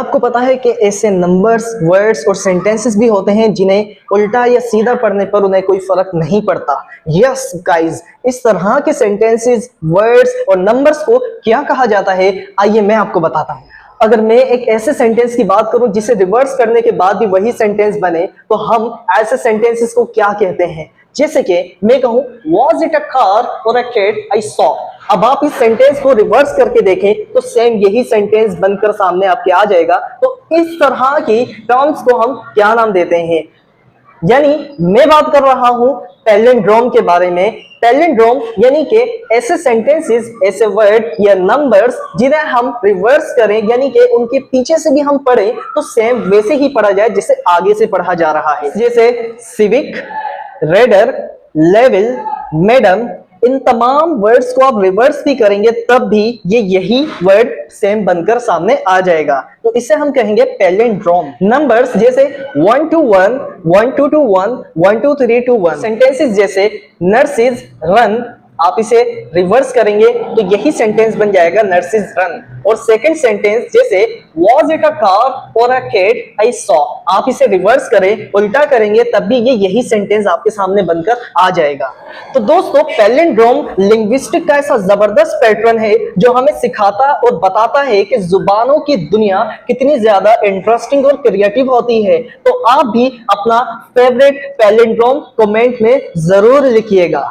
आपको पता है कि ऐसे नंबर्स, वर्ड्स और सेंटेंसेस भी होते हैं जिन्हें उल्टा या सीधा पढ़ने पर उन्हें कोई फर्क नहीं पड़ता। यस गाइस, इस तरह के सेंटेंसेस, वर्ड्स और नंबर्स को क्या कहा जाता है, आइए मैं आपको बताता हूँ। अगर मैं एक ऐसे सेंटेंस की बात करूं जिसे रिवर्स करने के बाद भी वही सेंटेंस बने, तो हम ऐसे सेंटेंसेस को क्या कहते हैं? जैसे कि मैं कहूं वॉज इट अ कार और अ कैट आई सॉ। अब आप इस सेंटेंस को रिवर्स करके देखें तो सेम यही सेंटेंस बनकर सामने आपके आ जाएगा। तो इस तरह की टर्म्स को हम क्या नाम देते हैं? यानी मैं बात कर रहा हूं पैलिंड्रोम के बारे में। पैलिंड्रोम यानी कि ऐसे सेंटेंसेस, ऐसे वर्ड या नंबर्स जिन्हें हम रिवर्स करें, यानी कि उनके पीछे से भी हम पढ़ें तो सेम वैसे ही पढ़ा जाए जैसे आगे से पढ़ा जा रहा है। जैसे सिविक, रेडर, लेवल, मैडम, इन तमाम वर्ड्स को आप रिवर्स भी करेंगे तब भी ये यही वर्ड सेम बनकर सामने आ जाएगा। तो इसे हम कहेंगे पैलिंड्रोम। नंबर्स जैसे 1 to 1, 1 to 1, 1 to 3 to 1। Sentences जैसे नर्सेज रन, आप इसे रिवर्स करेंगे तो यही सेंटेंस बन जाएगा नर्सेज रन। और सेकंड सेंटेंस जैसे वॉज इट अ कार और अ कैट आई सॉ, आप इसे रिवर्स करें, उल्टा करेंगे तब भी ये यही सेंटेंस आपके सामने बनकर आ जाएगा। तो दोस्तों, पैलिंड्रोम लिंग्विस्टिक का ऐसा जबरदस्त पैटर्न है जो हमें सिखाता और बताता है कि जुबानों की दुनिया कितनी ज्यादा इंटरेस्टिंग और क्रिएटिव होती है। तो आप भी अपना फेवरेट पैलिंड्रोम कमेंट में जरूर लिखिएगा।